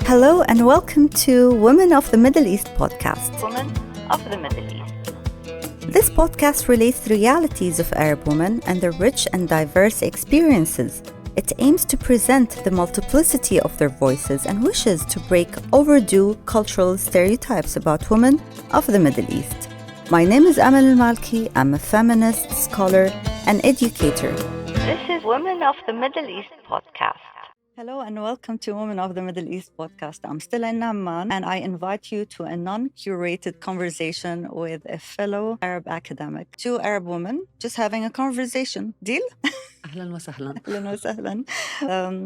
Hello and welcome to Women of the Middle East podcast. Women of the Middle East. This podcast relates the realities of Arab women and their rich and diverse experiences. It aims to present the multiplicity of their voices and wishes to break overdue cultural stereotypes about women of the Middle East. My name is Amal Al-Malki. I'm a feminist, scholar, and educator. This is Women of the Middle East podcast. Hello and welcome to Women of the Middle East podcast. I'm still in Amman and I invite you to a non-curated conversation with a fellow Arab academic. Two Arab women just having a conversation. Deal? أهلاً وسهلاً. أهلاً وسهلاً.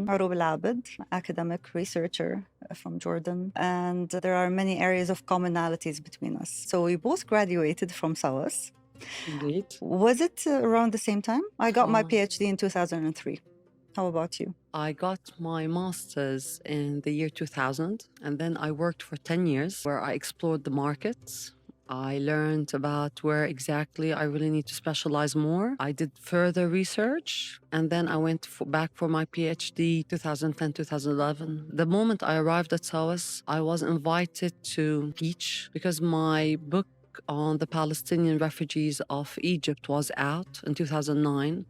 Oroub El Abed, academic researcher from Jordan. And there are many areas of commonalities between us. So we both graduated from SAWAS. Indeed. Was it around the same time? I got my PhD in 2003. How about you? I got my master's in the year 2000, and then I worked for 10 years where I explored the markets. I learned about where exactly I really need to specialize more. I did further research, and then I went back for my PhD 2010, 2011. The moment I arrived at SAWAS, I was invited to teach because my book on the Palestinian refugees of Egypt was out in 2009.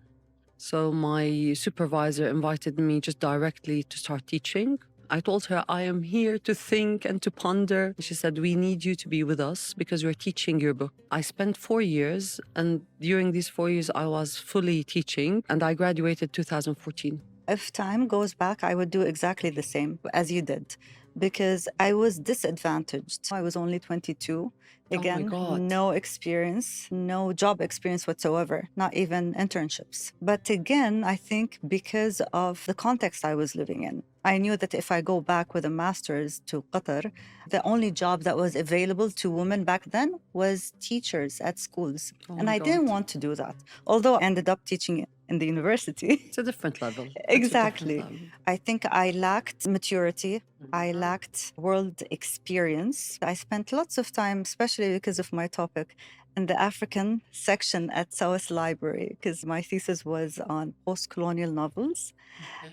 So my supervisor invited me just directly to start teaching. I told her, I am here to think and to ponder. She said, we need you to be with us because we're teaching your book. I spent 4 years, and during these 4 years, I was fully teaching, and I graduated 2014. If time goes back, I would do exactly the same as you did because I was disadvantaged. I was only 22. Again, no experience, no job experience whatsoever, not even internships. But again, I think because of the context I was living in, I knew that if I go back with a master's to Qatar, the only job that was available to women back then was teachers at schools. And I didn't want to do that, although I ended up teaching in the university. It's a different level. Exactly. I think I lacked maturity. I lacked world experience. I spent lots of time, especially because of my topic, in the African section at SAWAS Library, because my thesis was on post-colonial novels,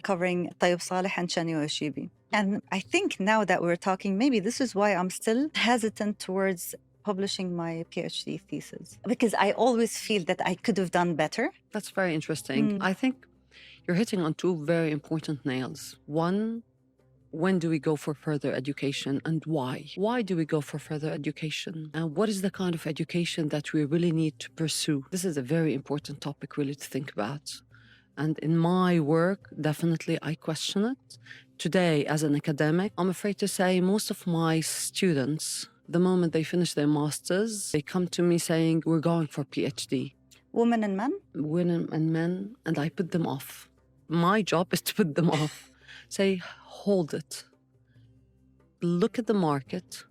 covering Tayyib Saleh and Chani Washibi. And I think now that we're talking, maybe this is why I'm still hesitant towards publishing my PhD thesis, because I always feel that I could have done better. That's very interesting. I think you're hitting on two very important nails. One, when do we go for further education and why? Why do we go for further education? And what is the kind of education that we really need to pursue? This is a very important topic really to think about. And in my work, definitely I question it. Today, as an academic, I'm afraid to say most of my students, the moment they finish their masters, they come to me saying, we're going for PhD. Women and men? Women and men, and I put them off. My job is to put them off. Say, hold it. Look at the market,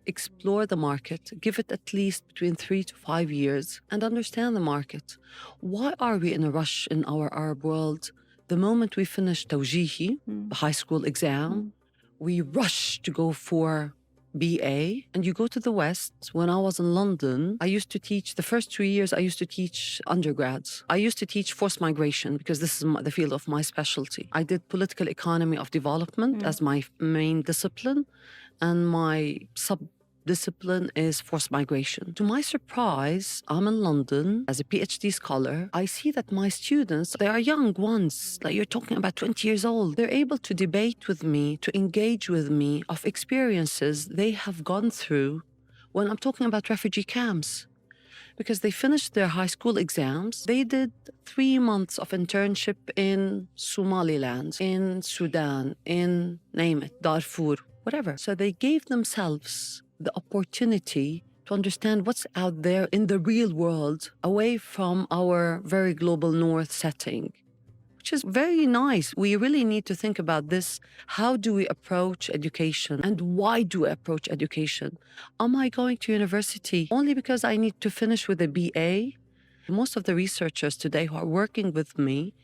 explore the market, give it at least between 3 to 5 years and understand the market. Why are we in a rush in our Arab world? The moment we finish Tawjihi, the high school exam, we rush to go for BA, and you go to the West. When I was in London, I used to teach, the first 2 years, I used to teach undergrads. I used to teach forced migration because this is the field of my specialty. I did political economy of development as my main discipline, and my sub-discipline is forced migration. To my surprise, I'm in London as a PhD scholar. I see that my students, they are young ones, like you're talking about 20 years old. They're able to debate with me, to engage with me of experiences they have gone through when I'm talking about refugee camps. Because they finished their high school exams. They did 3 months of internship in Somaliland, in Sudan, in, name it, Darfur, whatever. So they gave themselves the opportunity to understand what's out there in the real world, away from our very global north setting, which is very nice. We really need to think about this. How do we approach education, and why do we approach education? Am I going to university only because I need to finish with a BA? Most of the researchers today who are working with me,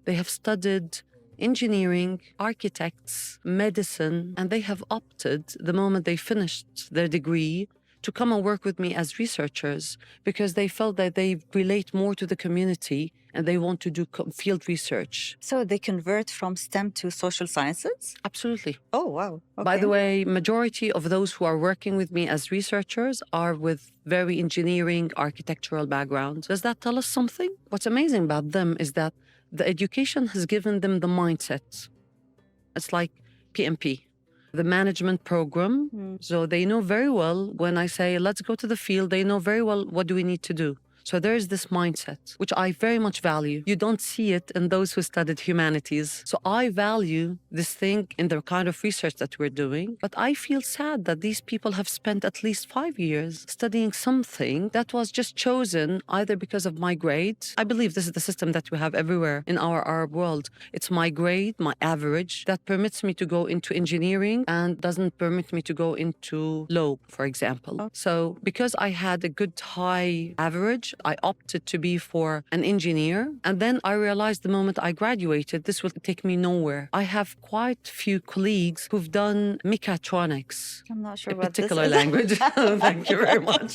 they have studied engineering, architects, medicine, and they have opted, the moment they finished their degree, to come and work with me as researchers because they felt that they relate more to the community and they want to do field research. So they convert from STEM to social sciences? Absolutely. Oh, wow. Okay. By the way, majority of those who are working with me as researchers are with very engineering, architectural backgrounds. Does that tell us something? What's amazing about them is that the education has given them the mindset. It's like PMP, the management program. So they know very well when I say, let's go to the field, they know very well what do we need to do. So there is this mindset, which I very much value. You don't see it in those who studied humanities. So I value this thing in the kind of research that we're doing. But I feel sad that these people have spent at least 5 years studying something that was just chosen either because of my grade. I believe this is the system that we have everywhere in our Arab world. It's my grade, my average, that permits me to go into engineering and doesn't permit me to go into law, for example. So because I had a good high average, I opted to be for an engineer. And then I realized the moment I graduated, this will take me nowhere. I have quite few colleagues who've done mechatronics. I'm not sure a what particular this is. language. Thank you very much.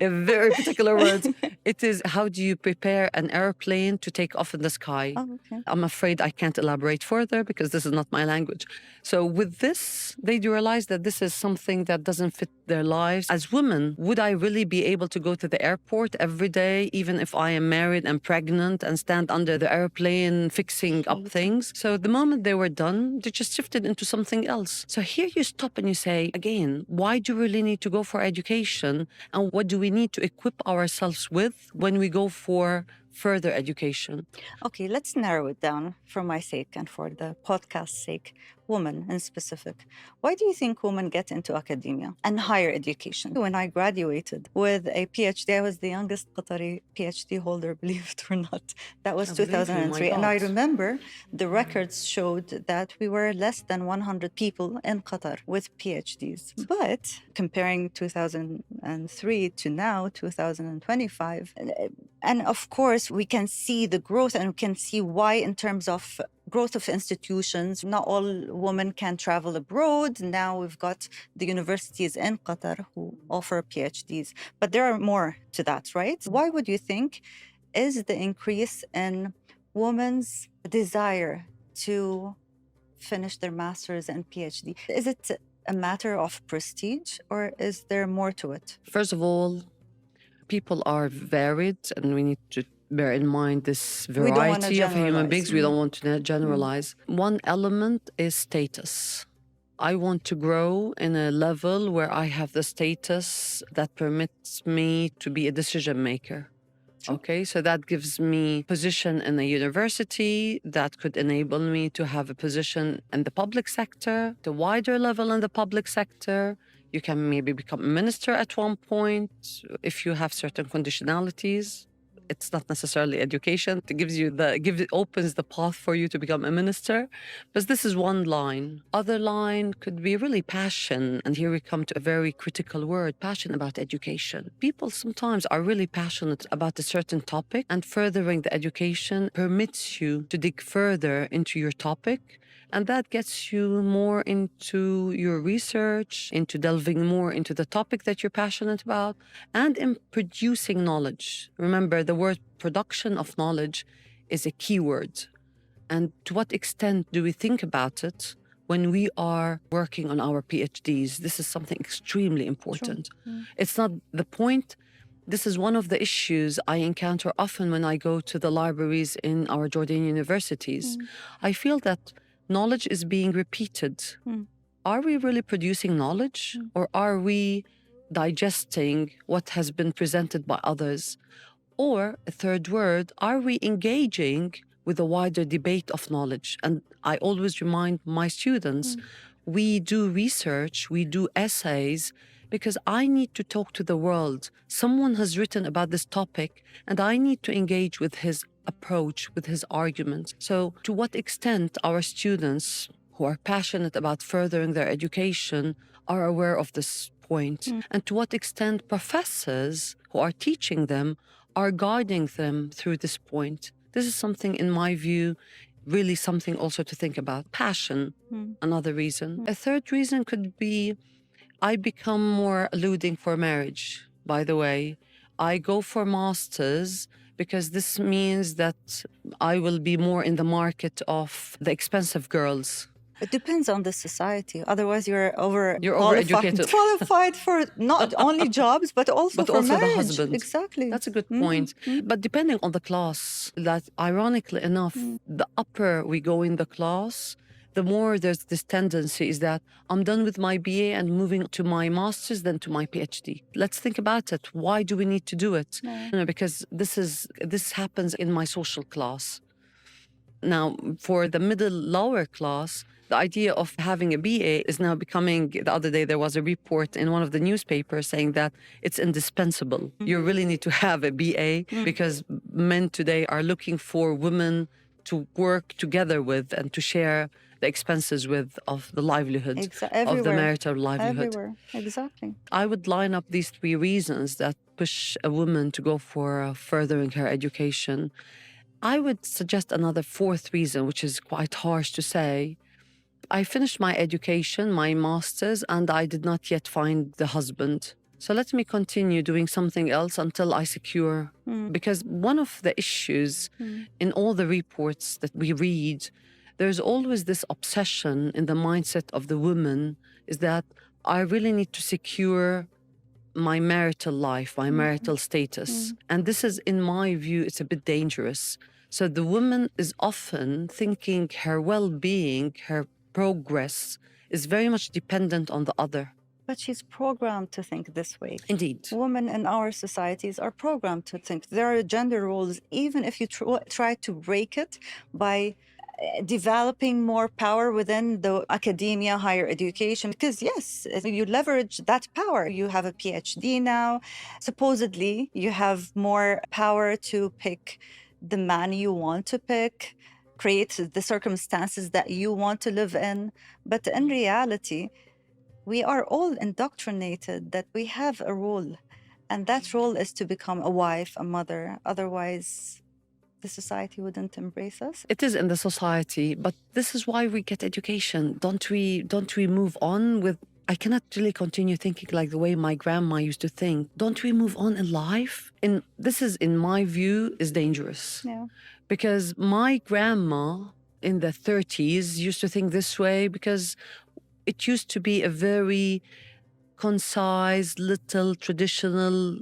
A very particular word. It is how do you prepare an airplane to take off in the sky? Oh, okay. I'm afraid I can't elaborate further because this is not my language. So with this, they do realize that this is something that doesn't fit their lives. As women, would I really be able to go to the airport every day, even if I am married and pregnant and stand under the airplane fixing up things? So the moment they were done, they just shifted into something else. So here you stop and you say, again, why do we really need to go for education? And what do we need to equip ourselves with when we go for further education? Okay, let's narrow it down for my sake and for the podcast's sake, women in specific. Why do you think women get into academia and higher education? When I graduated with a PhD, I was the youngest Qatari PhD holder, believe it or not. That was I believe you, 2003. my And I God. remember the records showed that we were less than 100 people in Qatar with PhDs. But comparing 2003 to now, 2025, and of course, we can see the growth and we can see why in terms of growth of institutions. Not all women can travel abroad. Now we've got the universities in Qatar who offer PhDs, but there are more to that, right? Why would you think is the increase in women's desire to finish their master's and PhD? Is it a matter of prestige or is there more to it? First of all, people are varied and we need to bear in mind this We don't wanna variety of human generalize. beings. We don't want to generalize. One element is status. I want to grow in a level where I have the status that permits me to be a decision maker. Okay, so that gives me position in a university that could enable me to have a position in the public sector, the wider level in the public sector. You can maybe become a minister at one point if you have certain conditionalities. It's not necessarily education. It opens the path for you to become a minister. But this is one line. Other line could be really passion. And here we come to a very critical word, passion about education. People sometimes are really passionate about a certain topic, and furthering the education permits you to dig further into your topic. And that gets you more into your research, into delving more into the topic that you're passionate about, and in producing knowledge. Remember, the word production of knowledge is a key word. And to what extent do we think about it when we are working on our PhDs? This is something extremely important. It's not the point. This is one of the issues I encounter often when I go to the libraries in our Jordanian universities. I feel that knowledge is being repeated. Are we really producing knowledge or are we digesting what has been presented by others? Or a third word, are we engaging with a wider debate of knowledge? And I always remind my students, we do research, we do essays, because I need to talk to the world. Someone has written about this topic and I need to engage with his approach, with his arguments. So to what extent our students who are passionate about furthering their education are aware of this point? And to what extent professors who are teaching them are guiding them through this point? This is something, in my view, really something also to think about. Passion, another reason. A third reason could be I become more alluding for marriage, by the way. I go for masters because this means that I will be more in the market of the expensive girls. It depends on the society. Otherwise, you're You're overqualified overeducated. qualified for not only jobs, but also But for also the marriage. husband. Exactly. That's a good point. But depending on the class, that ironically enough, the upper we go in the class, the more there's this tendency is that I'm done with my BA and moving to my master's, then to my PhD. Let's think about it. Why do we need to do it? Because this happens in my social class. Now, for the middle lower class, the idea of having a BA is now becoming, the other day there was a report in one of the newspapers saying that it's indispensable. You really need to have a BA because men today are looking for women to work together with and to share the expenses with of the livelihood, of the marital livelihood. Everywhere, exactly. I would line up these 3 reasons that push a woman to go for furthering her education. I would suggest another 4th reason, which is quite harsh to say. I finished my education, my master's, and I did not yet find the husband. So let me continue doing something else until I secure. Because one of the issues in all the reports that we read, there's always this obsession in the mindset of the woman is that I really need to secure my marital life, my marital status. And this is, in my view, it's a bit dangerous. So the woman is often thinking her well-being, her progress is very much dependent on the other. But she's programmed to think this way. Indeed. Women in our societies are programmed to think. There are gender roles, even if you try to break it by developing more power within the academia, higher education. Because yes, you leverage that power. You have a PhD now. Supposedly, you have more power to pick the man you want to pick, create the circumstances that you want to live in. But in reality, we are all indoctrinated that we have a role, and that role is to become a wife, a mother. Otherwise, the society wouldn't embrace us. It is in the society, but this is why we get education. Don't we move on with, I cannot really continue thinking like the way my grandma used to think. Don't we move on in life? And this is, in my view, is dangerous. Yeah. Because my grandma in the 30s used to think this way because it used to be a very concise, little traditional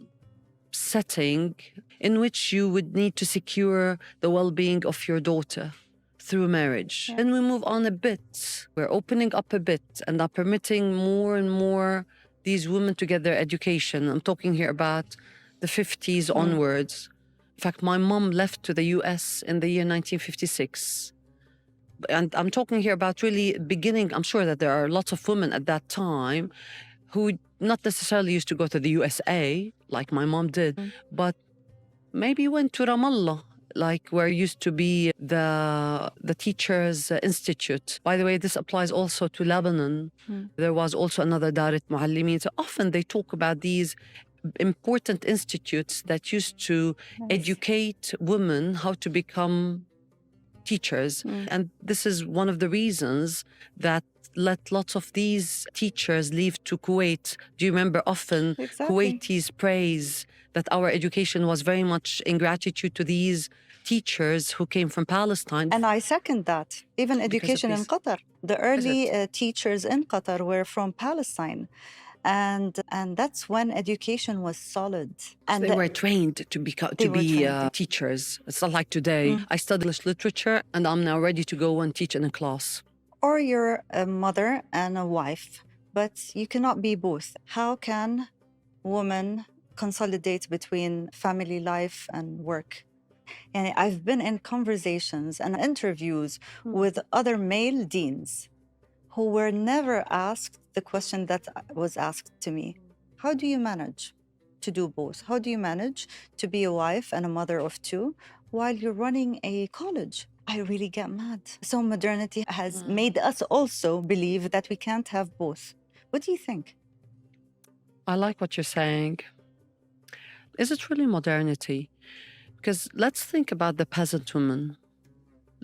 setting in which you would need to secure the well-being of your daughter through marriage. Yeah. Then we move on a bit. We're opening up a bit and are permitting more and more these women to get their education. I'm talking here about the 50s onwards. In fact, my mom left to the US in the year 1956. And I'm talking here about really beginning. I'm sure that there are lots of women at that time who not necessarily used to go to the USA, like my mom did, but maybe went to Ramallah, like where used to be the Teachers Institute. By the way, this applies also to Lebanon. There was also another Darat Muallimin. So often they talk about these important institutes that used to educate women how to become teachers. And this is one of the reasons that let lots of these teachers leave to Kuwait. Do you remember often Kuwaitis praise that our education was very much in gratitude to these teachers who came from Palestine? And I second that. Even education in Qatar. The early teachers in Qatar were from Palestine. And that's when education was solid. And they were trained to be teachers. It's not like today. I studied English literature and I'm now ready to go and teach in a class. Or you're a mother and a wife, but you cannot be both. How can women consolidate between family life and work? And I've been in conversations and interviews with other male deans who were never asked the question that was asked to me. How do you manage to do both? How do you manage to be a wife and a mother of 2 while you're running a college? I really get mad. So modernity has made us also believe that we can't have both. What do you think? I like what you're saying. Is it really modernity? Because let's think about the peasant woman.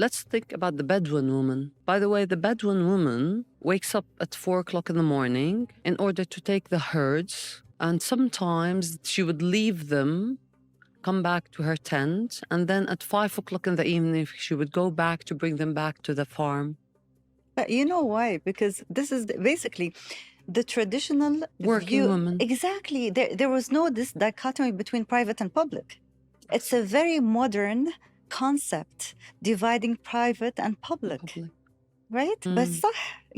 Let's think about the Bedouin woman. By the way, the Bedouin woman wakes up at 4 o'clock in the morning in order to take the herds. And sometimes she would leave them, come back to her tent, and then at 5 o'clock in the evening, she would go back to bring them back to the farm. But you know why? Because this is basically the traditional Working view. woman. Exactly. There was no this dichotomy between private and public. It's a very modern concept, dividing private and public. Right? But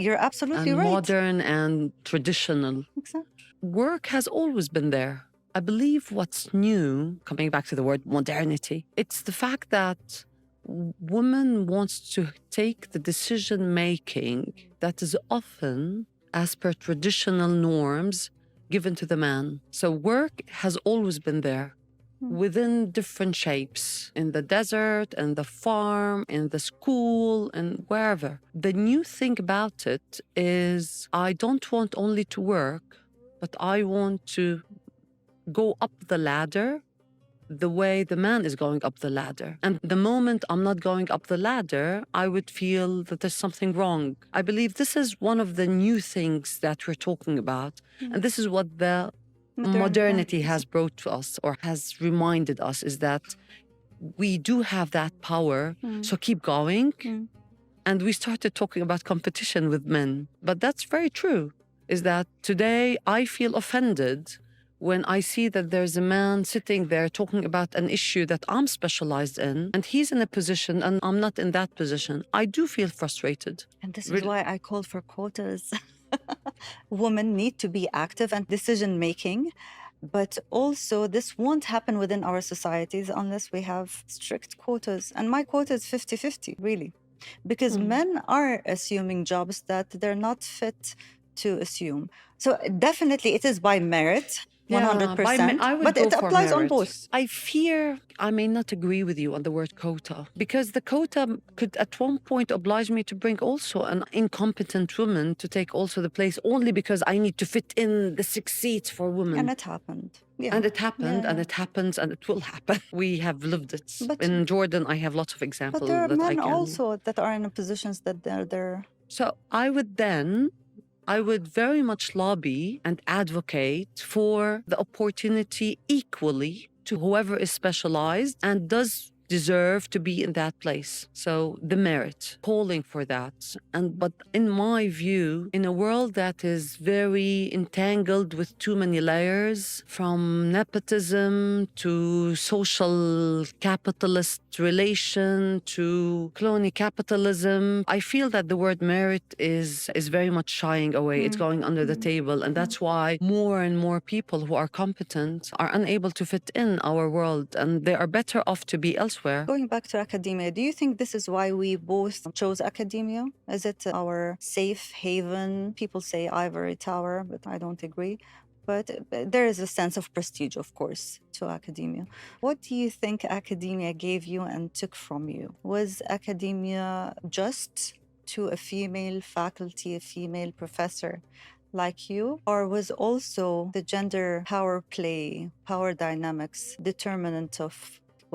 you're absolutely and right. Modern and traditional. Exactly. Work has always been there. I believe what's new, coming back to the word modernity, it's the fact that woman wants to take the decision making that is often, as per traditional norms, given to the man. So work has always been there within different shapes, in the desert, in the farm, in the school, and wherever. The new thing about it is I don't want only to work, but I want to go up the ladder the way the man is going up the ladder. And the moment I'm not going up the ladder, I would feel that there's something wrong. I believe this is one of the new things that we're talking about. And this is what the modernity has brought to us, or has reminded us, is that we do have that power. So keep going. And we started talking about competition with men. But that's very true, is that today I feel offended when I see that there's a man sitting there talking about an issue that I'm specialized in, and he's in a position and I'm not in that position. I do feel frustrated. And this is why I called for quotas. Women need to be active and decision-making, but also this won't happen within our societies unless we have strict quotas. And my quota is 50-50, really, because men are assuming jobs that they're not fit to assume. So definitely it is by merit. 100%, but it applies on both. I fear I may not agree with you on the word quota, because the quota could at one point oblige me to bring also an incompetent woman to take also the place, only because I need to fit in the 6 seats for women. And it happened. Yeah. And it happened, and it happens, and it will happen. We have lived it. In Jordan, I have lots of examples. But there are men also that are in positions that they're... So I would very much lobby and advocate for the opportunity equally to whoever is specialized and does deserve to be in that place. So the merit, calling for that. But in my view, in a world that is very entangled with too many layers, from nepotism to social capitalist relation to crony capitalism, I feel that the word merit is very much shying away. It's going under the table. And that's why more and more people who are competent are unable to fit in our world, and they are better off to be elsewhere. Going back to academia, do you think this is why we both chose academia? Is it our safe haven? People say ivory tower, but I don't agree. But there is a sense of prestige, of course, to academia. What do you think academia gave you and took from you? Was academia just to a female faculty, a female professor like you, or was also the gender power play, power dynamics determinant of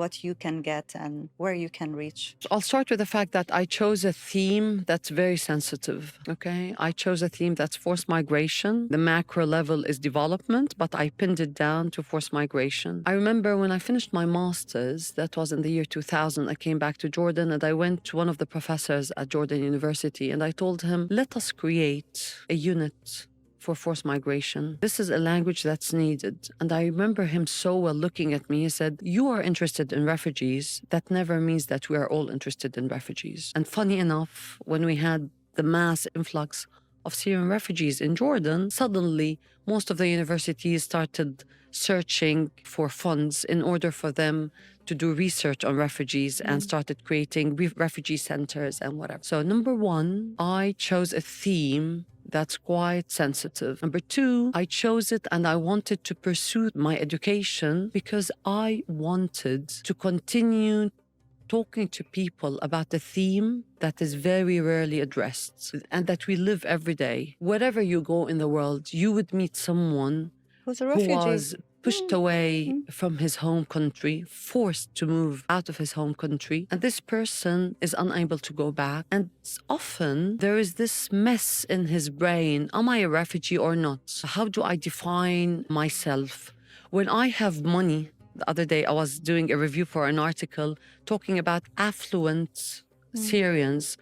what you can get and where you can reach? I'll start with the fact that I chose a theme that's very sensitive, okay? I chose a theme that's forced migration. The macro level is development, but I pinned it down to forced migration. I remember when I finished my master's, that was in the year 2000, I came back to Jordan and I went to one of the professors at Jordan University and I told him, let us create a unit for forced migration. This is a language that's needed. And I remember him so well looking at me. He said, you are interested in refugees. That never means that we are all interested in refugees. And funny enough, when we had the mass influx of Syrian refugees in Jordan, suddenly most of the universities started searching for funds in order for them to do research on refugees and started creating refugee centers and whatever. So number one, I chose a theme that's quite sensitive. Number two, I chose it and I wanted to pursue my education because I wanted to continue talking to people about a theme that is very rarely addressed and that we live every day. Wherever you go in the world, you would meet someone who's a refugee. who was pushed away from his home country, forced to move out of his home country. And this person is unable to go back. And often there is this mess in his brain. Am I a refugee or not? How do I define myself? When I have money, the other day I was doing a review for an article talking about affluent Syrians.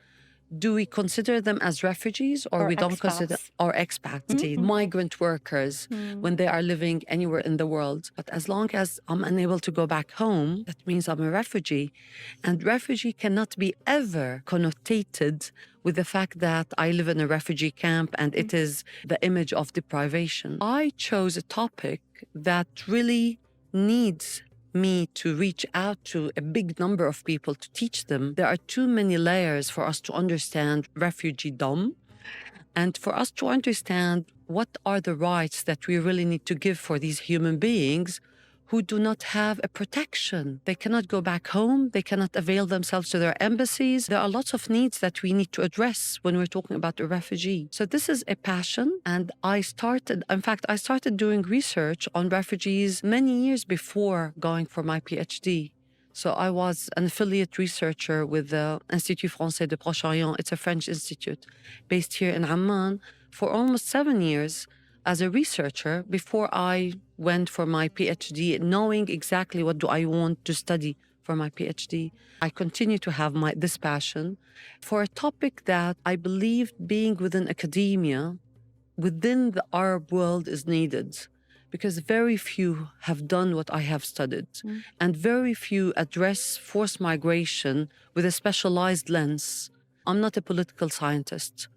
Do we consider them as refugees or we don't consider, or expats, migrant workers when they are living anywhere in the world? But as long as I'm unable to go back home, that means I'm a refugee. And refugee cannot be ever connotated with the fact that I live in a refugee camp and it is the image of deprivation. I chose a topic that really needs me to reach out to a big number of people to teach them. There are too many layers for us to understand refugeedom and for us to understand what are the rights that we really need to give for these human beings who do not have a protection. They cannot go back home. They cannot avail themselves to their embassies. There are lots of needs that we need to address when we're talking about a refugee. So this is a passion. And I started doing research on refugees many years before going for my PhD. So I was an affiliate researcher with the Institut Français de Proche-Orient. It's a French institute based here in Amman for almost 7 years as a researcher before I went for my PhD, knowing exactly what do I want to study for my PhD. I continue to have this passion for a topic that I believe being within academia, within the Arab world is needed, because very few have done what I have studied and very few address forced migration with a specialized lens. I'm not a political scientist.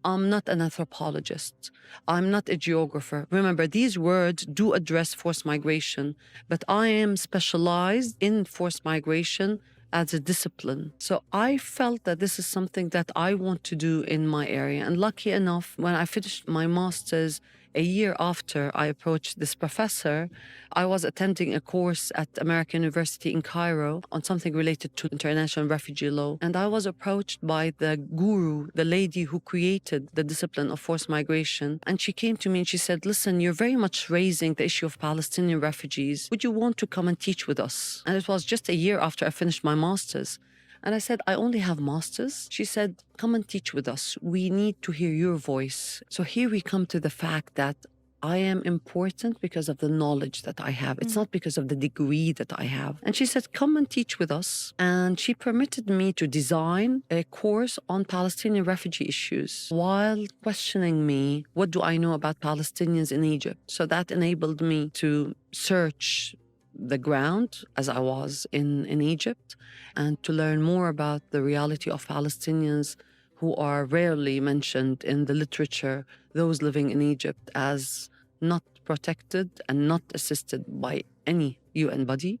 I'm not an anthropologist. I'm not a geographer. Remember, these words do address forced migration, but I am specialized in forced migration as a discipline. So I felt that this is something that I want to do in my area. And lucky enough, when I finished my master's, a year after I approached this professor, I was attending a course at American University in Cairo on something related to international refugee law. And I was approached by the guru, the lady who created the discipline of forced migration. And she came to me and she said, listen, you're very much raising the issue of Palestinian refugees. Would you want to come and teach with us? And it was just a year after I finished my master's. And I said, I only have masters. She said, come and teach with us. We need to hear your voice. So here we come to the fact that I am important because of the knowledge that I have. It's not because of the degree that I have. And she said, come and teach with us. And she permitted me to design a course on Palestinian refugee issues while questioning me, what do I know about Palestinians in Egypt? So that enabled me to search the ground as I was in Egypt and to learn more about the reality of Palestinians who are rarely mentioned in the literature, those living in Egypt as not protected and not assisted by any UN body.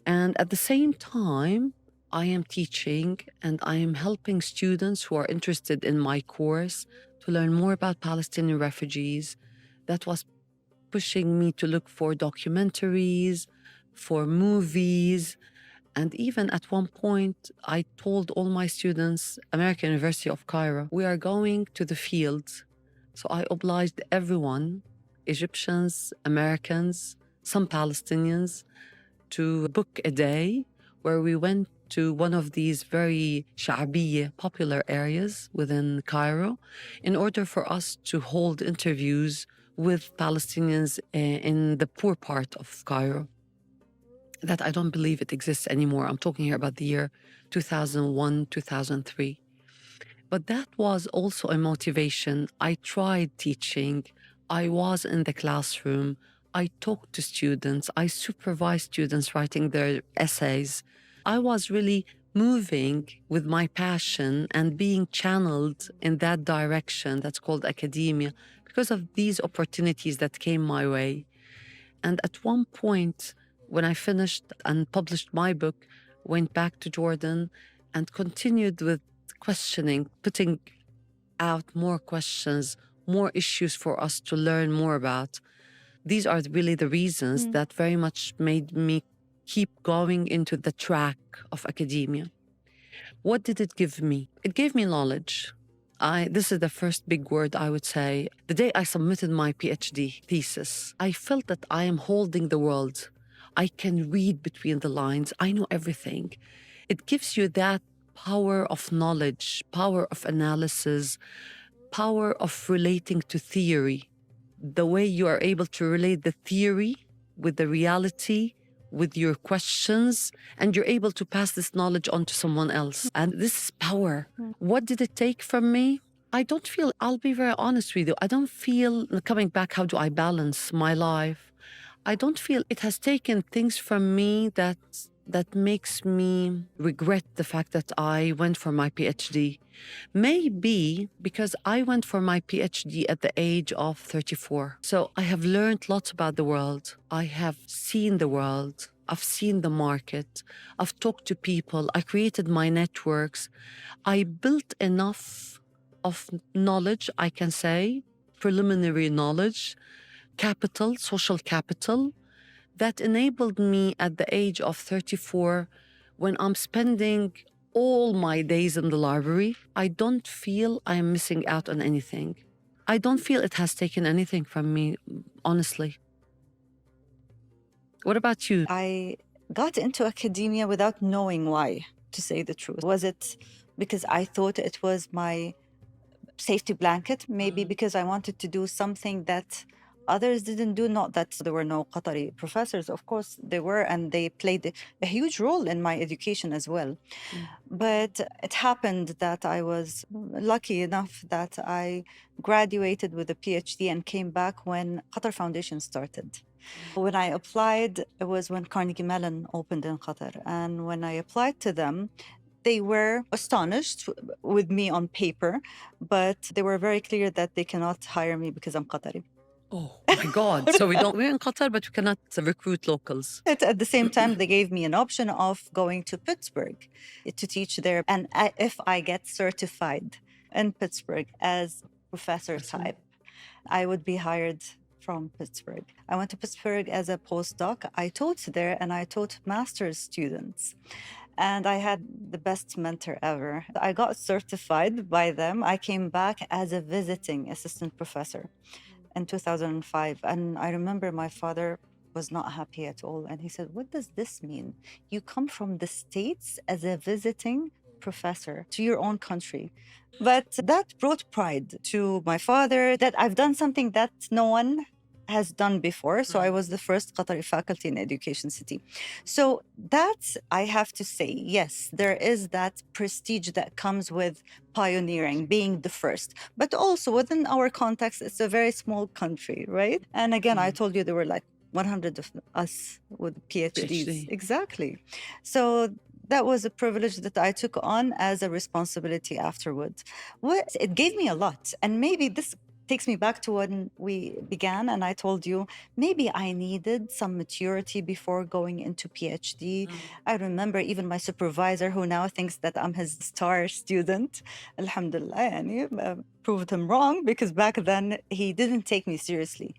And at the same time, I am teaching and I am helping students who are interested in my course to learn more about Palestinian refugees. That was pushing me to look for documentaries, for movies. And even at one point, I told all my students, American University of Cairo, we are going to the field. So I obliged everyone, Egyptians, Americans, some Palestinians, to book a day where we went to one of these very sha'biyya, popular areas within Cairo in order for us to hold interviews with Palestinians in the poor part of Cairo. That I don't believe it exists anymore. I'm talking here about the year 2001, 2003. But that was also a motivation. I tried teaching. I was in the classroom. I talked to students. I supervised students writing their essays. I was really moving with my passion and being channeled in that direction that's called academia because of these opportunities that came my way. And at one point, when I finished and published my book, went back to Jordan and continued with questioning, putting out more questions, more issues for us to learn more about. These are really the reasons that very much made me keep going into the track of academia. What did it give me? It gave me knowledge. This is the first big word I would say. The day I submitted my PhD thesis, I felt that I am holding the world. I can read between the lines. I know everything. It gives you that power of knowledge, power of analysis, power of relating to theory. The way you are able to relate the theory with the reality, with your questions, and you're able to pass this knowledge on to someone else. And this is power. What did it take from me? I don't feel, I'll be very honest with you, I don't feel, coming back, how do I balance my life? I don't feel it has taken things from me that makes me regret the fact that I went for my PhD. Maybe because I went for my PhD at the age of 34. So I have learned lots about the world. I have seen the world. I've seen the market. I've talked to people. I created my networks. I built enough of knowledge, I can say, preliminary knowledge, capital, social capital, that enabled me at the age of 34, when I'm spending all my days in the library, I don't feel I am missing out on anything. I don't feel it has taken anything from me, honestly. What about you? I got into academia without knowing why, to say the truth. Was it because I thought it was my safety blanket? Maybe because I wanted to do something that others didn't do. Not that there were no Qatari professors, of course there were, and they played a huge role in my education as well. But it happened that I was lucky enough that I graduated with a PhD and came back when Qatar Foundation started. When I applied, it was when Carnegie Mellon opened in Qatar. And when I applied to them, they were astonished with me on paper, but they were very clear that they cannot hire me because I'm Qatari. Oh my God. So we're in Qatar, but we cannot recruit locals. At the same time, they gave me an option of going to Pittsburgh to teach there. And if I get certified in Pittsburgh as professor type, I would be hired from Pittsburgh. I went to Pittsburgh as a postdoc. I taught there and I taught master's students. And I had the best mentor ever. I got certified by them. I came back as a visiting assistant professor in 2005. And I remember my father was not happy at all. And he said, "What does this mean? You come from the States as a visiting professor to your own country." But that brought pride to my father that I've done something that no one has done before. So I was the first Qatari faculty in Education City. So that, I have to say, yes, there is that prestige that comes with pioneering, being the first. But also within our context, it's a very small country, right? And again, I told you there were like 100 of us with PhDs. Exactly. So that was a privilege that I took on as a responsibility afterwards. It gave me a lot. And maybe this takes me back to when we began, and I told you maybe I needed some maturity before going into PhD. I remember even my supervisor, who now thinks that I'm his star student, alhamdulillah, proved him wrong, because back then he didn't take me seriously.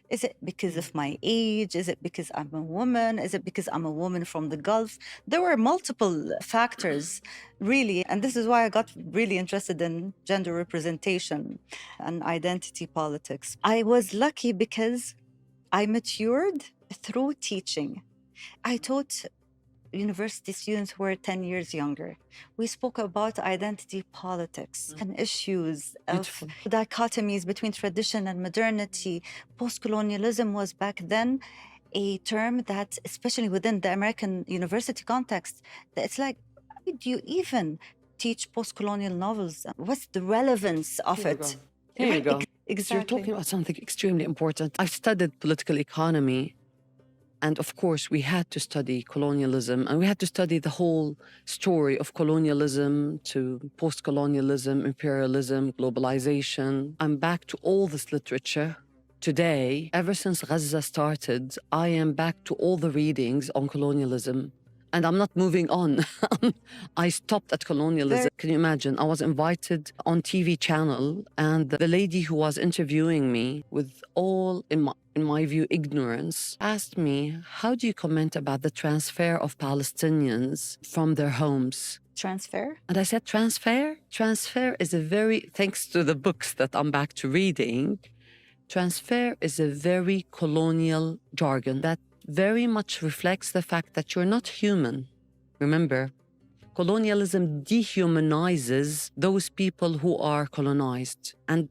Is it because of my age? Is it because I'm a woman? Is it because I'm a woman from the Gulf? There were multiple factors, really. And this is why I got really interested in gender representation and identity politics. I was lucky because I matured through teaching. I taught university students who were 10 years younger. We spoke about identity politics and issues of dichotomies between tradition and modernity. Post-colonialism was back then a term that, especially within the American university context, it's like, how do you even teach post-colonial novels? What's the relevance of it? Here you go. Exactly. So you're talking about something extremely important. I've studied political economy. And of course, we had to study colonialism, and we had to study the whole story of colonialism to post-colonialism, imperialism, globalization. I'm back to all this literature. Today, ever since Gaza started, I am back to all the readings on colonialism. And I'm not moving on. I stopped at colonialism. Can you imagine? I was invited on TV channel, and the lady who was interviewing me, with all, in my view, ignorance, asked me, how do you comment about the transfer of Palestinians from their homes? Transfer? And I said, transfer? Transfer is a very, thanks to the books that I'm back to reading, transfer is a very colonial jargon that very much reflects the fact that you're not human. Remember, colonialism dehumanizes those people who are colonized. And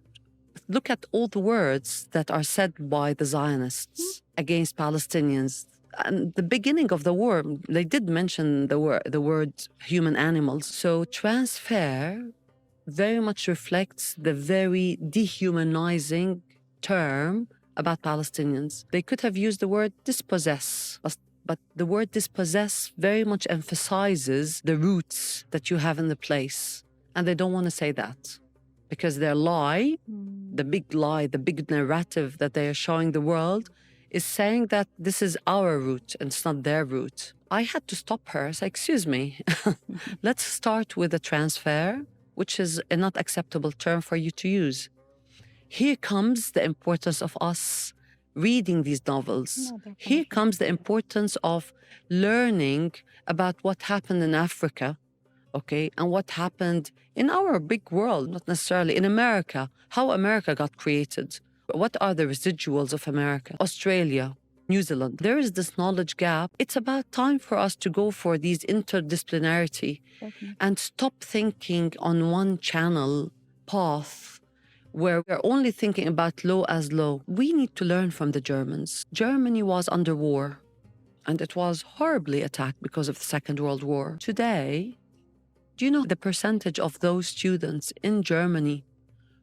look at all the words that are said by the Zionists against Palestinians. And the beginning of the war, they did mention the word human animals. So transfer very much reflects the very dehumanizing term about Palestinians. They could have used the word dispossess, but the word dispossess very much emphasizes the roots that you have in the place. And they don't want to say that because their lie, the big lie, the big narrative that they are showing the world is saying that this is our root and it's not their root. I had to stop her. Say, excuse me, let's start with a transfer, which is a not acceptable term for you to use. Here comes the importance of us reading these novels. Here comes the importance of learning about what happened in Africa, okay, and what happened in our big world, not necessarily in America, how America got created. What are the residuals of America? Australia, New Zealand. There is this knowledge gap. It's about time for us to go for these interdisciplinarity and stop thinking on one channel path where we're only thinking about law as law. We need to learn from the Germans. Germany was under war, and it was horribly attacked because of the Second World War. Today, do you know the percentage of those students in Germany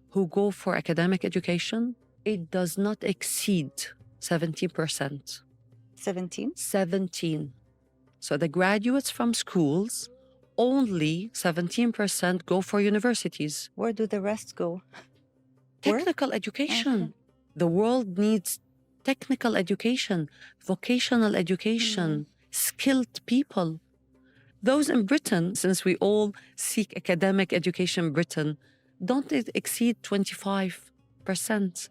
who go for academic education? It does not exceed 17%. 17? 17. So the graduates from schools, only 17% go for universities. Where do the rest go? Technical education. Okay. The world needs technical education, vocational education, skilled people. Those in Britain, since we all seek academic education in Britain, don't it exceed 25%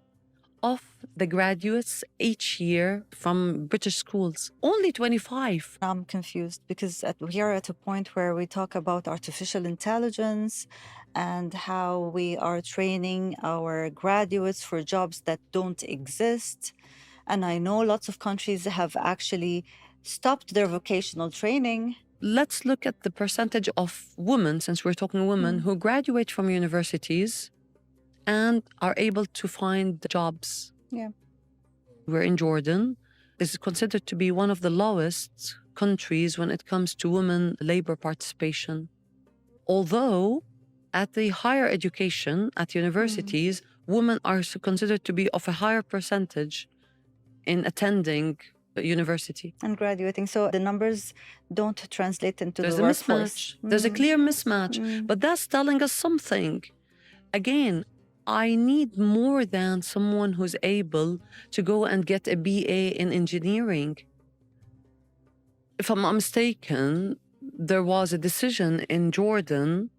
of the graduates each year from British schools? Only 25. I'm confused because we are at a point where we talk about artificial intelligence and how we are training our graduates for jobs that don't exist. And I know lots of countries have actually stopped their vocational training. Let's look at the percentage of women, since we're talking women, who graduate from universities and are able to find jobs. Yeah. We're in Jordan. This is considered to be one of the lowest countries when it comes to women labor participation. Although at the higher education, at universities, women are considered to be of a higher percentage in attending university. And graduating. So the numbers don't translate into There's the workforce. Mismatch. There's a clear mismatch. But that's telling us something. Again, I need more than someone who's able to go and get a BA in engineering. If I'm not mistaken, there was a decision in Jordan.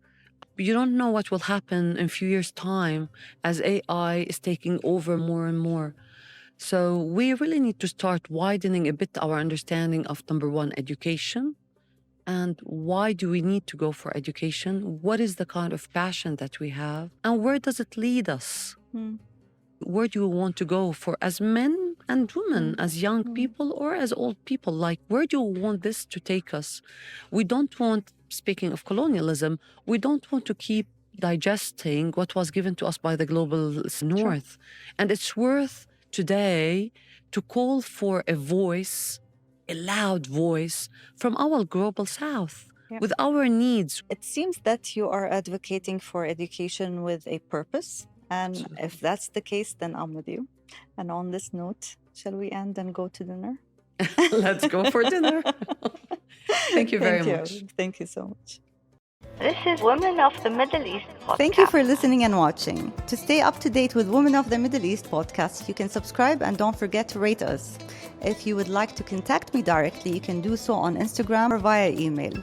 You don't know what will happen in a few years' time as AI is taking over more and more. So we really need to start widening a bit our understanding of, number one, education. And why do we need to go for education? What is the kind of passion that we have? And where does it lead us? Where do you want to go for as men and women, as young people or as old people? Like, where do you want this to take us? We don't want, speaking of colonialism, we don't want to keep digesting what was given to us by the global north. And it's worth today to call for a voice, a loud voice from our global south with our needs. It seems that you are advocating for education with a purpose. And if that's the case, then I'm with you. And on this note, shall we end and go to dinner? Let's go for dinner. Thank you very much. Thank you so much. This is Women of the Middle East podcast. Thank you for listening and watching. To stay up to date with Women of the Middle East podcast, you can subscribe and don't forget to rate us. If you would like to contact me directly, you can do so on Instagram or via email.